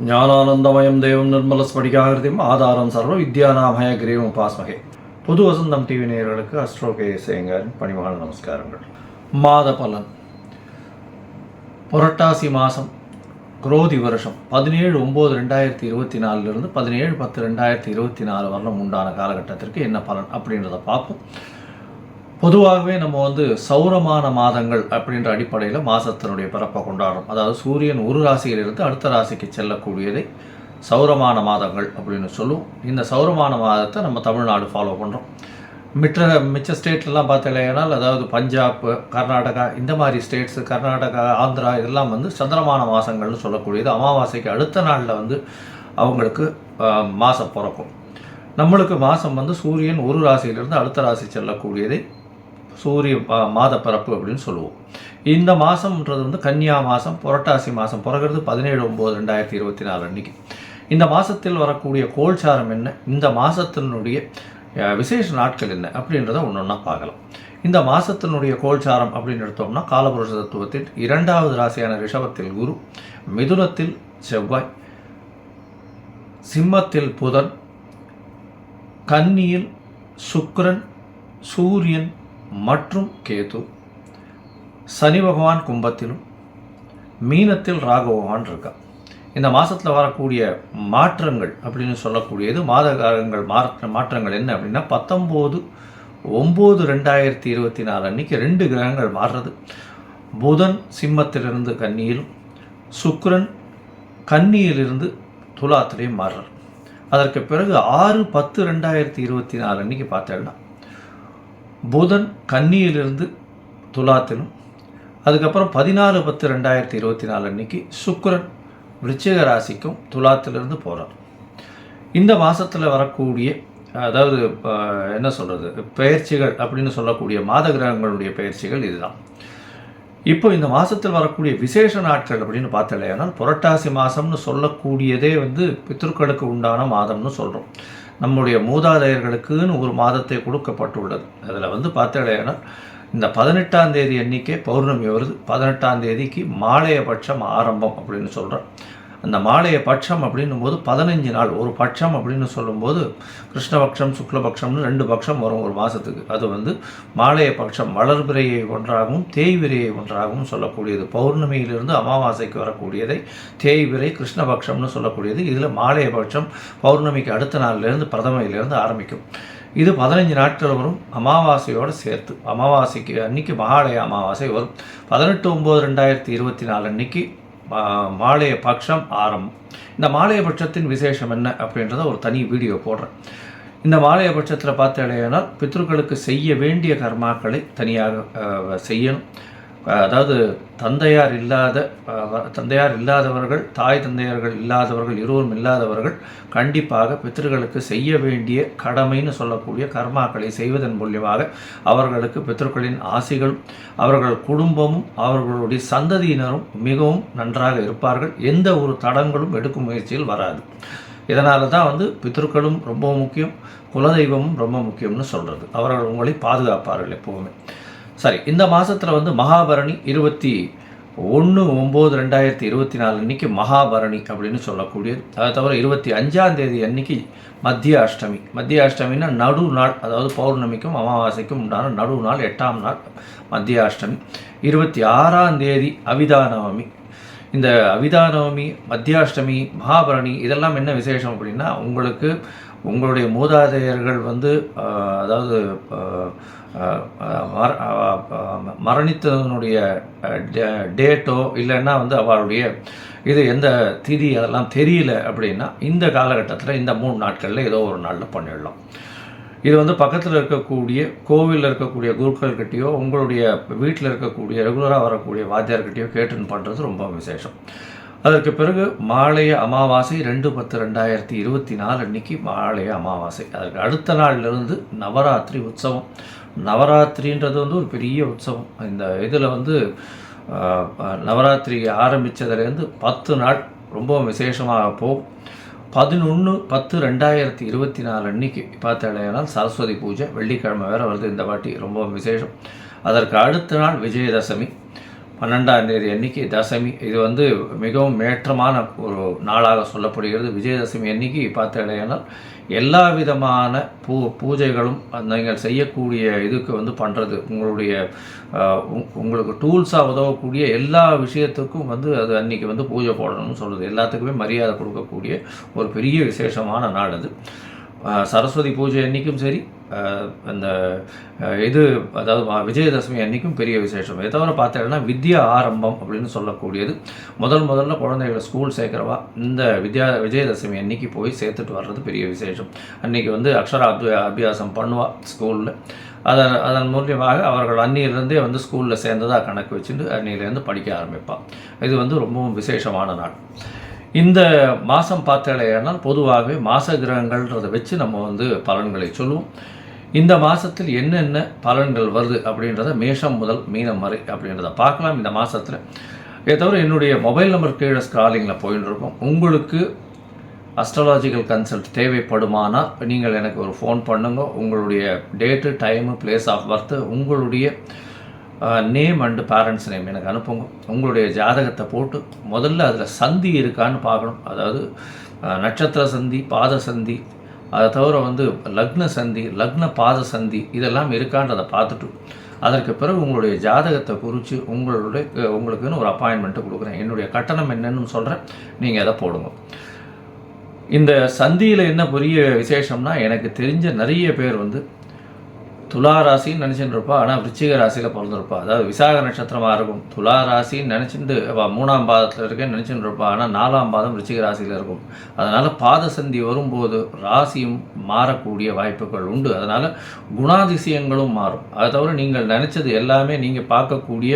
ஞானானந்தமயம் தேவம் நிர்மலஸ்படிகாகிருதியும் ஆதாரம் சர்வ வித்யாநாமய கிரீவம் உபாஸ்மகே. புது வசந்தம் டிவி நேயர்களுக்கு அஸ்ட்ரோ கேஎஸ்ஐங்கரின் பணிவான நமஸ்காரங்கள். மாத பலன். புரட்டாசி மாதம் குரோதி வருஷம் 17/9/2024 17/10/2024 வரலும் உண்டான காலகட்டத்திற்கு என்ன பலன் அப்படின்றத பார்ப்போம். பொதுவாகவே நம்ம சௌரமான மாதங்கள் அப்படின்ற அடிப்படையில் மாதத்தினுடைய பிறப்பை கொண்டாடுறோம். அதாவது சூரியன் ஒரு ராசியிலிருந்து அடுத்த ராசிக்கு செல்லக்கூடியதை சௌரமான மாதங்கள் அப்படின்னு சொல்லுவோம். இந்த சௌரமான மாதத்தை நம்ம தமிழ்நாடு ஃபாலோ பண்ணுறோம். மிச்ச ஸ்டேட்லலாம் பார்த்தீங்கன்னா, அதாவது பஞ்சாப், கர்நாடகா, இந்த மாதிரி ஸ்டேட்ஸு, கர்நாடகா, ஆந்திரா இதெல்லாம் சந்திரமான மாதங்கள்னு சொல்லக்கூடியது. அமாவாசைக்கு அடுத்த நாளில் அவங்களுக்கு மாதம் பிறக்கும். நம்மளுக்கு மாதம் சூரியன் ஒரு ராசியிலிருந்து அடுத்த ராசி செல்லக்கூடியதை சூரிய மாத பிறப்பு அப்படின்னு சொல்லுவோம். இந்த மாதம்ன்றது கன்னியா மாதம், புரட்டாசி மாதம் பிறகுறது 17/9/2024 அன்றைக்கி. இந்த மாதத்தில் வரக்கூடிய கோல்சாரம் என்ன, இந்த மாதத்தினுடைய விசேஷ நாட்கள் என்ன அப்படின்றத ஒன்றா பார்க்கலாம். இந்த மாதத்தினுடைய கோல்சாரம் அப்படின்னு எடுத்தோம்னா, காலபுருஷ தத்துவத்தில் 2வது ராசியான ரிஷபத்தில் குரு, மிதுனத்தில் செவ்வாய், சிம்மத்தில் புதன், கன்னியில் சுக்கிரன், சூரியன் மற்றும் கேது, சனி பகவான் கும்பத்திலும், மீனத்தில் ராகு பகவான் இருக்கா. இந்த மாதத்தில் வரக்கூடிய மாற்றங்கள் அப்படின்னு சொல்லக்கூடியது மாதகாலங்கள் மாற்றங்கள் என்ன அப்படின்னா, 19/9/2024 அன்றைக்கி 2 கிரகங்கள் மாறுறது. புதன் சிம்மத்திலிருந்து கன்னியிலும், சுக்கிரன் கன்னியிலிருந்து துலாத்திலையும் மாறுறார். அதற்கு பிறகு 6/10/2024 அன்றைக்கி பார்த்தேன்னா, புதன் கன்னியிலிருந்து துலாத்திலும், அதுக்கப்புறம் 14/10/2024 அன்றைக்கி சுக்கிரன் விருச்சிக ராசிக்கும் துலாத்திலிருந்து போகிறார். இந்த மாதத்தில் வரக்கூடிய அதாவது என்ன சொல்கிறது, பெயர்ச்சிகள் அப்படின்னு சொல்லக்கூடிய மாத கிரகங்களுடைய பெயர்ச்சிகள் இதுதான். இப்போ இந்த மாதத்தில் வரக்கூடிய விசேஷ நாட்கள் அப்படின்னு பார்த்தலையானால், புரட்டாசி மாதம்னு சொல்லக்கூடியதே பித்ருக்களுக்கு உண்டான மாதம்னு சொல்கிறோம். நம்முடைய மூதாதையர்களுக்குன்னு ஒரு மாதத்தை கொடுக்கப்பட்டுள்ளது. அதில் பார்த்தலையானால், இந்த 18ஆம் தேதி அன்றைக்கே பௌர்ணமி வருது. 18ஆம் தேதிக்கு மாலைய பட்சம் ஆரம்பம் அப்படின்னு சொல்கிறோம். அந்த மாலைய பட்சம் அப்படின்னும் போது 15 நாள். ஒரு பட்சம் அப்படின்னு சொல்லும்போது கிருஷ்ணபக்ஷம் சுக்லபக்ஷம்னு 2 பட்சம் வரும் ஒரு மாதத்துக்கு. அது மாலைய பட்சம் வளர்பிறையை ஒன்றாகவும் தேய்விரையை ஒன்றாகவும் சொல்லக்கூடியது. பௌர்ணமியிலிருந்து அமாவாசைக்கு வரக்கூடியதை தேய்விரை கிருஷ்ணபக்ஷம்னு சொல்லக்கூடியது. இதில் மாலைய பட்சம் பௌர்ணமிக்கு அடுத்த நாளிலிருந்து பிரதமையிலிருந்து ஆரம்பிக்கும். இது 15 நாட்கள் வரும் அமாவாசையோடு சேர்த்து. அமாவாசைக்கு அன்றைக்கி மகாலய அமாவாசை வரும். 18/9/2024 அன்றைக்கி மாலைய பட்சம் ஆரம்பம். இந்த மாலைய பட்சத்தின் விசேஷம் என்ன அப்படின்றத ஒரு தனி வீடியோ போடுறேன். இந்த மாலைய பட்சத்தில் பார்த்தீங்கன்னா, பித்ருக்களுக்கு செய்ய வேண்டிய கர்மாக்களை தனியாக செய்யணும். அதாவது தந்தையார் இல்லாதவர்கள், தாய் தந்தையர்கள் இல்லாதவர்கள், இருவரும் இல்லாதவர்கள் கண்டிப்பாக பித்ருக்களுக்கு செய்ய வேண்டிய கடமைன்னு சொல்லக்கூடிய கர்மாக்களை செய்வதன் மூலியமாக அவர்களுக்கு பித்ருக்களின் ஆசிகளும், அவர்கள் குடும்பமும், அவர்களுடைய சந்ததியினரும் மிகவும் நன்றாக இருப்பார்கள். எந்த ஒரு தடங்களும் எடுக்கும் முயற்சியில் வராது. இதனால தான் பித்ருக்களும் ரொம்ப முக்கியம், குலதெய்வமும் ரொம்ப முக்கியம்னு சொல்கிறது. அவர்கள் உங்களை பாதுகாப்பார்கள் எப்போவுமே. சரி, இந்த மாதத்தில் மகாபரணி 21/9/2024 அன்றைக்கி மகாபரணி அப்படின்னு சொல்லக்கூடியது. அதை தவிர 25ஆம் தேதி அன்றைக்கி மத்திய அஷ்டமி. மத்திய அஷ்டமின்னா நடு நாள், அதாவது பௌர்ணமிக்கும் அமாவாசைக்கும் உண்டான நடு நாள், 8ஆம் நாள் மத்திய அஷ்டமி. 26ஆம் தேதி அவிதானவமி. இந்த அவிதானவமி, மத்தியாஷ்டமி, மகாபரணி இதெல்லாம் என்ன விசேஷம் அப்படின்னா, உங்களுடைய மூதாதையர்கள் அதாவது மரணித்ததனுடைய டேட்டோ இல்லைன்னா அவளுடைய இது எந்த திதி அதெல்லாம் தெரியல அப்படின்னா, இந்த காலகட்டத்தில் இந்த 3 நாட்களில் ஏதோ ஒரு நாளில் பண்ணிடலாம். இது பக்கத்தில் இருக்கக்கூடிய கோவிலில் இருக்கக்கூடிய குருக்கள்கிட்டையோ, உங்களுடைய வீட்டில் இருக்கக்கூடிய ரெகுலராக வரக்கூடிய வாத்தியார்கிட்டையோ கேட்டுன்னு பண்ணுறது ரொம்ப விசேஷம். அதற்கு பிறகு மாலைய அமாவாசை 2/10/2024 அன்றைக்கி மாலைய அமாவாசை. அதற்கு அடுத்த நாளிலிருந்து நவராத்திரி உற்சவம். நவராத்திரின்றது ஒரு பெரிய உற்சவம். இந்த இதில் நவராத்திரி ஆரம்பித்ததுலேருந்து 10 நாள் ரொம்ப விசேஷமாக போகும். 11/10/2024 அன்றைக்கி பார்த்தீங்கன்னா சரஸ்வதி பூஜை, வெள்ளிக்கிழமை வேறு வருது இந்த வாட்டி, ரொம்ப விசேஷம். அதற்கு அடுத்த நாள் விஜயதசமி. 12ஆம் தேதி அன்னைக்கு தசமி. இது வந்து மிகவும் ஏற்றமான ஒரு நாளாக சொல்லப்படுகிறது. விஜயதசமி அன்னைக்கு பார்த்தீங்கன்னா எல்லா விதமான பூஜைகளும் நீங்கள் செய்யக்கூடிய இதுக்கு வந்து பண்ணுறது உங்களுக்கு டூல்ஸாக உதவக்கூடிய எல்லா விஷயத்துக்கும் வந்து அது அன்றைக்கி வந்து பூஜை போடணும்னு சொல்கிறது. எல்லாத்துக்குமே மரியாதை கொடுக்கக்கூடிய ஒரு பெரிய விசேஷமான நாள் அது. சரஸ்வதி பூஜை அன்றைக்கும் சரி, அந்த அதாவது விஜயதசமி அன்றைக்கும் பெரிய விசேஷம். இதை தவிர பார்த்தீங்கன்னா வித்யா ஆரம்பம் அப்படின்னு சொல்லக்கூடியது முதல்ல குழந்தைகளை ஸ்கூல் சேர்க்குறவா இந்த விஜயதசமி அன்றைக்கி போய் சேர்த்துட்டு வர்றது பெரிய விசேஷம். அன்றைக்கி வந்து அக்ஷர அபியாசம் பண்ணுவா ஸ்கூலில். அதன் மூலியமாக அவர்கள் அன்னியிலேருந்தே வந்து ஸ்கூலில் சேர்ந்ததாக கணக்கு வச்சுட்டு அன்னியிலேருந்து படிக்க ஆரம்பிப்பாள். இது வந்து ரொம்பவும் விசேஷமான நாள். இந்த மாதம் பார்த்தேனால் பொதுவாகவே மாத கிரகங்கள்ன்றதை வச்சு நம்ம வந்து பலன்களை சொல்லுவோம். இந்த மாதத்தில் என்னென்ன பலன்கள் வருது அப்படின்றத மேஷம் முதல் மீனம் வரை அப்படின்றத பார்க்கலாம் இந்த மாதத்தில். இதை தவிர என்னுடைய மொபைல் நம்பர் கீழே ஸ்க்ராலிங்கில் போயின்னு இருக்கோம். உங்களுக்கு அஸ்ட்ராலாஜிக்கல் கன்சல்ட் தேவைப்படுமானால் நீங்கள் எனக்கு ஒரு ஃபோன் பண்ணுங்க. உங்களுடைய date, time, place of birth, உங்களுடைய நேம் அண்டு பேரண்ட்ஸ் நேம் எனக்கு அனுப்புங்க. உங்களுடைய ஜாதகத்தை போட்டு முதல்ல அதில் சந்தி இருக்கான்னு பார்க்கணும். அதாவது நட்சத்திர சந்தி, பாத சந்தி, அதை தவிர வந்து லக்ன சந்தி, லக்ன பாத சந்தி இதெல்லாம் இருக்கான்றதை பார்த்துட்டு அதற்கு பிறகு உங்களுடைய ஜாதகத்தை குறித்து உங்களுக்குன்னு ஒரு அப்பாயின்மெண்ட்டு கொடுக்குறேன். என்னுடைய கட்டணம் என்னன்னு சொல்கிறேன், நீங்கள் அதை போடுங்க. இந்த சந்தியில் என்ன பெரிய விசேஷம்னா, எனக்கு தெரிஞ்ச நிறைய பேர் வந்து துலா ராசின்னு நினச்சிட்டு இருப்பா, ஆனால் விருச்சிக ராசியில் பிறந்திருப்பா. அதாவது விசாக நட்சத்திரமாக இருக்கும். துலா ராசின்னு நினச்சிட்டு 3ஆம் பாதத்தில் இருக்கேன்னு நினச்சிட்டு இருப்பா, ஆனால் 4ஆம் பாதம் விருச்சிக ராசியில் இருக்கும். அதனால் பாத சந்தி வரும்போது ராசியும் மாறக்கூடிய வாய்ப்புகள் உண்டு. அதனால் குணாதிசயங்களும் மாறும். அதை தவிர நீங்கள் நினச்சது எல்லாமே நீங்கள் பார்க்கக்கூடிய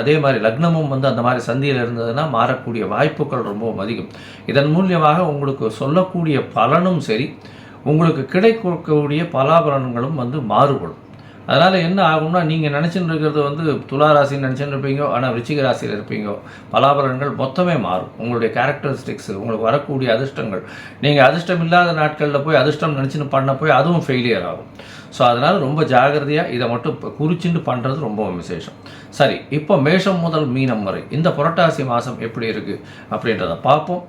அதே மாதிரி லக்னமும் வந்து அந்த மாதிரி சந்தியில் இருந்ததுன்னா மாறக்கூடிய வாய்ப்புகள் ரொம்பவும் அதிகம். இதன் மூலியமாக உங்களுக்கு சொல்லக்கூடிய பலனும் சரி, உங்களுக்கு கிடைக்கக்கூடிய பலாபலன்களும் வந்து மாறுபடும். அதனால் என்ன ஆகும்னா, நீங்கள் நினச்சின்னு இருக்கிறது வந்து துலா ராசின்னு நினச்சின்னு இருப்பீங்க, ஆனால் விருச்சிக ராசியில் இருப்பீங்க. பலாபலன்கள் மொத்தமே மாறும். உங்களுடைய கேரக்டரிஸ்டிக்ஸ், உங்களுக்கு வரக்கூடிய அதிர்ஷ்டங்கள், நீங்கள் அதிர்ஷ்டம் இல்லாத நாட்களில் போய் அதிர்ஷ்டம் நினச்சின்னு பண்ண போய் அதுவும் ஃபெயிலியர் ஆகும். ஸோ அதனால் ரொம்ப ஜாகிரதையாக இதை மட்டும் குறிச்சிட்டு பண்ணுறது ரொம்ப விசேஷம். சரி, இப்போ மேஷம் முதல் மீனம் வரை இந்த புரட்டாசி மாதம் எப்படி இருக்குது அப்படின்றத பார்ப்போம்.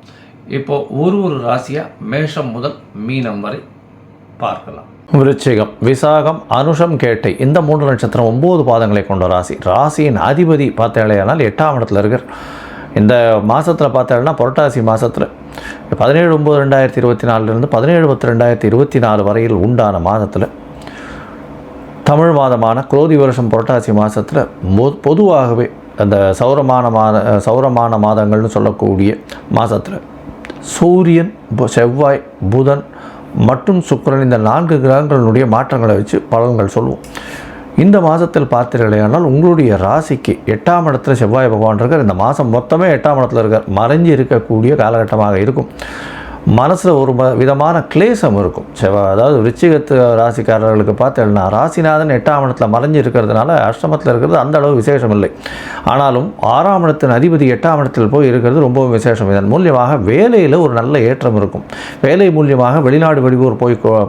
இப்போது ஒரு ராசியாக மேஷம் முதல் மீனம் வரை பார்க்கலாம். விருச்சிகம், விசாகம், அனுஷம், கேட்டை இந்த 3 நட்சத்திரம் 9 பாதங்களை கொண்ட ராசி. ராசியின் அதிபதி பார்த்தேனால் 8ஆம் இடத்துல இருக்கார். இந்த மாதத்தில் பார்த்தேன்னா புரட்டாசி மாதத்தில் 17/9/2024 17/10/2024 வரையில் உண்டான மாதத்தில் தமிழ் மாதமான குரோதி வருஷம் புரட்டாசி மாதத்தில் பொதுவாகவே அந்த சௌரமான மாதங்கள்னு சொல்லக்கூடிய மாதத்தில் சூரியன், செவ்வாய், புதன் மற்றும் சுக்கிரன் இந்த 4 கிரகங்களுடைய மாற்றங்களை வச்சு பலன்கள் சொல்லுவோம். இந்த மாதத்தில் பார்த்தீர்களேனால் உங்களுடைய ராசிக்கு 8ஆம் இடத்துல செவ்வாய் பகவான் இருக்கார். இந்த மாதம் மொத்தமே 8ஆம் இடத்துல இருக்கார். மறைஞ்சு இருக்கக்கூடிய காலகட்டமாக இருக்கும். மனசில் ஒரு விதமான கிளேசம் இருக்கும். அதாவது விருச்சிகத்து ராசிக்காரர்களுக்கு பார்த்தேன்னா ராசிநாதன் 8ஆம் இடத்துல மறைஞ்சு இருக்கிறதுனால அஷ்டமத்தில் இருக்கிறது அந்த அளவு விசேஷம் இல்லை. ஆனாலும் 6ஆம் இடத்தின் அதிபதி 8ஆம் இடத்தில் போய் இருக்கிறது ரொம்பவும் விசேஷம். இதன் மூலியமாக வேலையில் ஒரு நல்ல ஏற்றம் இருக்கும். வேலை மூலியமாக வெளிநாடு வெளியூர்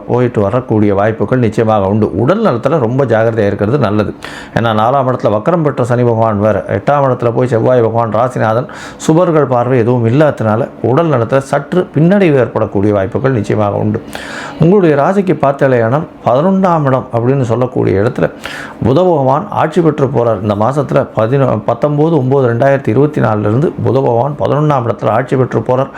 போயிட்டு வரக்கூடிய வாய்ப்புகள் நிச்சயமாக உண்டு. உடல் நலத்தில் ரொம்ப ஜாகிரதையாக இருக்கிறது நல்லது. ஏன்னா 4ஆம் இடத்துல வக்கரம் பெற்ற சனி பகவான் வேறு, 8ஆம் இடத்துல போய் செவ்வாய் பகவான் ராசிநாதன் சுபர்கள் பார்வை எதுவும் இல்லாததுனால உடல் நலத்தில் சற்று பின்னாடி ஏற்படக்கூடிய வாய்ப்புகள் நிச்சயமாக உண்டு. உங்களுடைய ராசிக்கு பார்த்தாலேயானால் 11ஆம் இடம் அப்படின்னு சொல்லக்கூடிய இடத்துல புத பகவான் ஆட்சி பெற்று போகிறார். இந்த மாதத்தில் 19/9/2024 புத பகவான் 11ஆம் இடத்துல ஆட்சி பெற்று போகிறார்.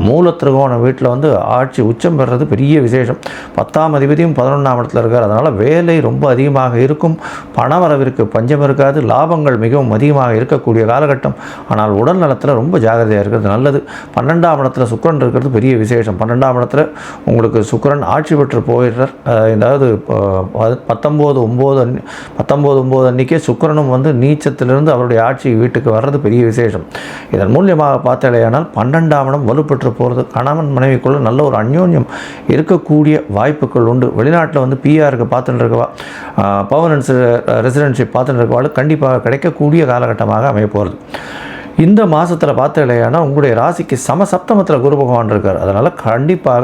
மூல திரிகோண வீட்டில் வந்து ஆட்சி உச்சம் பெறுறது பெரிய விசேஷம். 10ஆம் அதிபதியும் 11ஆம் இடத்துல இருக்கார். அதனால் வேலை ரொம்ப அதிகமாக இருக்கும். பணவரவிற்கு பஞ்சம் இருக்காது. லாபங்கள் மிகவும் அதிகமாக இருக்கக்கூடிய காலகட்டம். ஆனால் உடல் நலத்தில் ரொம்ப ஜாகிரதையாக இருக்கிறது நல்லது. 12ஆம் இடத்துல சுக்கிரன் இருக்கிறது பெரிய விசேஷம். 12ஆம் இடத்துல உங்களுக்கு சுக்கிரன் ஆட்சி பெற்று போயிடுறார். அதாவது 19/9 அன்றைக்கே சுக்கிரனும் வந்து நீச்சத்திலிருந்து அவருடைய ஆட்சி வீட்டுக்கு வர்றது பெரிய விசேஷம். இதன் மூலியமாக பார்த்தாலேயானால் 12ஆம் இடம் வலுப்பெற்று போகிறது. கணவன் மனைவிக்குள்ள நல்ல ஒரு அந்யோன்யம் இருக்கக்கூடிய வாய்ப்புகள் உண்டு. வெளிநாட்டில் வந்து பிஆருக்கு பார்த்துட்டு இருக்கவா, பர்மனன்ட் ரெசிடென்ஷிப் பார்த்துட்டு இருக்கவாள் கண்டிப்பாக கிடைக்கக்கூடிய காலகட்டமாக அமைய போகிறது. இந்த மாதத்தில் பார்த்தீங்கன்னா உங்களுடைய ராசிக்கு சமசப்தமத்தில் குரு பகவான் இருக்கார். அதனால் கண்டிப்பாக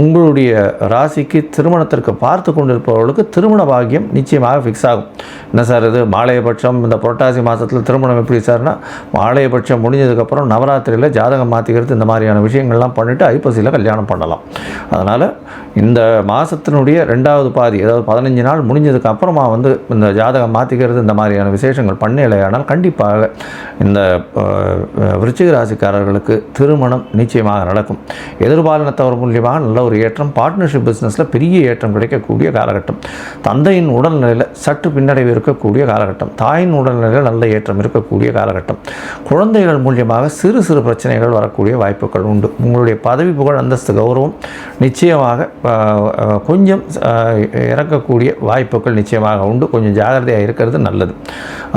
உங்களுடைய ராசிக்கு திருமணத்திற்கு பார்த்து கொண்டிருப்பவர்களுக்கு திருமண பாக்கியம் நிச்சயமாக ஃபிக்ஸ் ஆகும். என்ன சார் இது மாலையபட்சம் இந்த புரட்டாசி மாதத்தில் திருமணம் எப்படி சார்னா, மாலையபட்சம் முடிஞ்சதுக்கப்புறம் நவராத்திரியில் ஜாதகம் மாற்றிக்கிறது இந்த மாதிரியான விஷயங்கள்லாம் பண்ணிவிட்டு ஐப்பசியில் கல்யாணம் பண்ணலாம். அதனால் இந்த மாதத்தினுடைய 2வது பாதி, அதாவது 15 நாள் முடிஞ்சதுக்கு அப்புறமா இந்த ஜாதகம் மாற்றிக்கிறது இந்த மாதிரியான விசேஷங்கள் பண்ணலையானால் கண்டிப்பாக இந்த விருச்சிக ராசிக்காரர்களுக்கு திருமணம் நிச்சயமாக நடக்கும். எதிர்பாலினத்தவர் மூலியமாக நல்ல ஒரு ஏற்றம், பார்ட்னர்ஷிப் பிஸ்னஸில் பெரிய ஏற்றம் கிடைக்கக்கூடிய காலகட்டம், தந்தையின் உடல்நிலையில் சற்று பின்னடைவு இருக்கக்கூடிய காலகட்டம், தாயின் உடல்நிலையில் நல்ல ஏற்றம் இருக்கக்கூடிய காலகட்டம், குழந்தைகள் மூலியமாக சிறு சிறு பிரச்சனைகள் வரக்கூடிய வாய்ப்புகள் உண்டு. உங்களுடைய பதவி புகழ் அந்தஸ்து கௌரவம் நிச்சயமாக கொஞ்சம் இறக்கக்கூடிய வாய்ப்புகள் நிச்சயமாக உண்டு. கொஞ்சம் ஜாகிரதையாக இருக்கிறது நல்லது.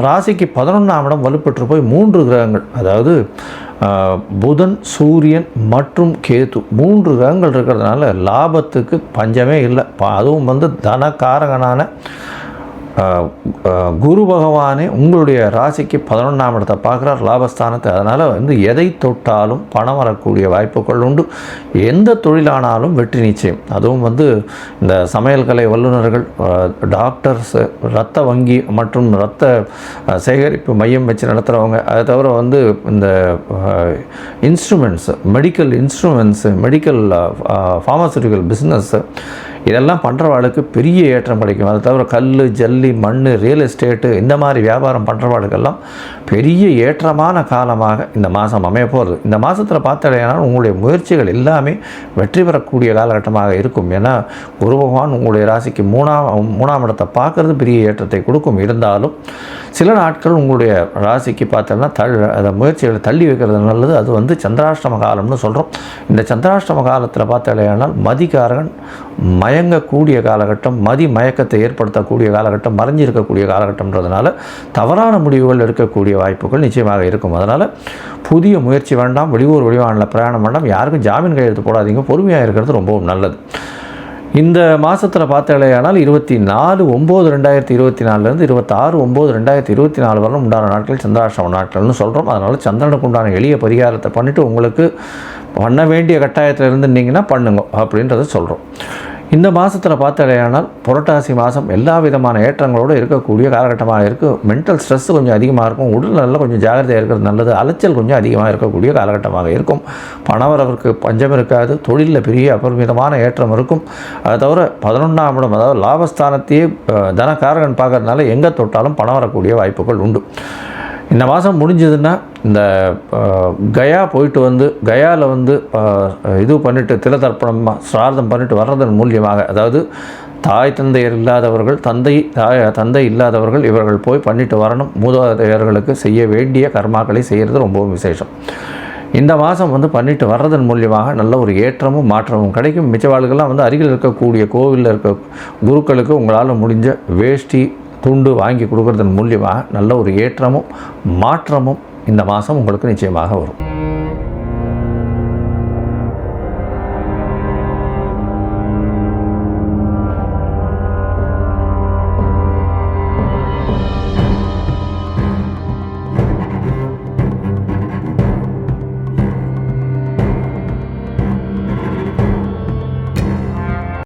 ராசிக்கு 11ஆம் இடம் வலுப்பெற்று போய் 3 கிரகங்கள், அதாவது புதன், சூரியன் மற்றும் கேது 3 கிரகங்கள் இருக்கிறதுனால லாபத்துக்கு பஞ்சமே இல்லை. அதுவும் தனகாரகனான குரு பகவானே உங்களுடைய ராசிக்கு 11ஆம் இடத்தை பார்க்குறார், லாபஸ்தானத்தை. அதனால் எதை தொட்டாலும் பணம் வரக்கூடிய வாய்ப்புகள் உண்டு. எந்த தொழிலானாலும் வெற்றி நிச்சயம். அதுவும் இந்த சமையல் கலை வல்லுநர்கள், டாக்டர்ஸ், இரத்த வங்கி மற்றும் இரத்த சேகரிப்பு மையம் வச்சு நடத்துகிறவங்க, அதை தவிர இந்த instruments, medical instruments, medical pharmaceutical business இதெல்லாம் பண்ணுறவாளுக்கு பெரிய ஏற்றம் கிடைக்கும். அதை தவிர கல், ஜல்லி, மண், ரியல் எஸ்டேட்டு இந்த மாதிரி வியாபாரம் பண்ணுறவாளுக்கெல்லாம் பெரிய ஏற்றமான காலமாக இந்த மாதம் அமைய போகிறது. இந்த மாதத்தில் பார்த்தடையானால் உங்களுடைய முயற்சிகள் எல்லாமே வெற்றி பெறக்கூடிய காலகட்டமாக இருக்கும். ஏன்னா குரு பகவான் உங்களுடைய ராசிக்கு 3ஆம் இடத்தை பார்க்குறது பெரிய ஏற்றத்தை கொடுக்கும். இருந்தாலும் சில நாட்கள் உங்களுடைய ராசிக்கு பார்த்தோன்னா அந்த முயற்சிகளை தள்ளி வைக்கிறது நல்லது. அது சந்திராஷ்டம காலம்னு சொல்கிறோம். இந்த சந்திராஷ்டம காலத்தில் பார்த்தடையானால் மதிகாரகன் மயங்கக்கூடிய காலகட்டம், மதி மயக்கத்தை ஏற்படுத்தக்கூடிய காலகட்டம், மறைஞ்சிருக்கக்கூடிய காலகட்டம்ன்றதுனால தவறான முடிவுகள் எடுக்கக்கூடிய வாய்ப்புகள் நிச்சயமாக இருக்கும். அதனால் புதிய முயற்சி வேண்டாம், வெளியூர் வெளிவானில் பிரயாணம் வேண்டாம், யாருக்கும் ஜாமீன் கையெழுத்து போடாதீங்க, பொறுமையாக இருக்கிறது ரொம்பவும் நல்லது. இந்த மாதத்தில் பார்த்தலையானால் 24/9/2024 26/9/2024 வரலும் உண்டான நாட்கள் சந்திராஷ்டம நாட்கள்னு சொல்கிறோம். அதனால் சந்திரனுக்கு உண்டான எளிய பரிகாரத்தை பண்ணிவிட்டு உங்களுக்கு பண்ண வேண்டிய கட்டாயத்தில் இருந்துட்டிங்கன்னா பண்ணுங்க அப்படின்றத சொல்கிறோம். இந்த மாதத்தில் பார்த்தலையானால் புரட்டாசி மாதம் எல்லா விதமான ஏற்றங்களோடு இருக்கக்கூடிய காலகட்டமாக இருக்குது. மென்டல் ஸ்ட்ரெஸ் கொஞ்சம் அதிகமாக இருக்கும், உடல்நல கொஞ்சம் ஜாகிரதையாக இருக்கிறது நல்லது, அலைச்சல் கொஞ்சம் அதிகமாக இருக்கக்கூடிய காலகட்டமாக இருக்கும். பணவரவிற்கு பஞ்சம் இருக்காது, தொழிலில் பெரிய அபரிமிதமான ஏற்றம் இருக்கும். அதை தவிர 11ஆம் இடம், அதாவது லாபஸ்தானத்தையே தனகாரகன் பார்க்கறதுனால எங்கே தொட்டாலும் பணம் வரக்கூடிய வாய்ப்புகள் உண்டு. இந்த மாதம் முடிஞ்சதுன்னா இந்த கயா போயிட்டு கயாவில் இது பண்ணிவிட்டு திலதர்ப்பணம் சிரார்த்தம் பண்ணிவிட்டு வர்றதன் மூலியமாக, அதாவது தாய் தந்தையர் இல்லாதவர்கள், தந்தை இல்லாதவர்கள் இவர்கள் போய் பண்ணிட்டு வரணும். மூதாதையர்களுக்கு செய்ய வேண்டிய கர்மாக்களை செய்கிறது ரொம்பவும் விசேஷம். இந்த மாதம் பண்ணிட்டு வர்றதன் மூலியமாக நல்ல ஒரு ஏற்றமும் மாற்றமும் கிடைக்கும். மிச்சவாளுக்கெல்லாம் அருகில் இருக்கக்கூடிய கோவிலில் இருக்க குருக்களுக்கு உங்களால் முடிஞ்ச வேஷ்டி துண்டு வாங்கி கொடுக்கறதன் மூலியமாக நல்ல ஒரு ஏற்றமும் மாற்றமும் இந்த மாதம் உங்களுக்கு நிச்சயமாக வரும்.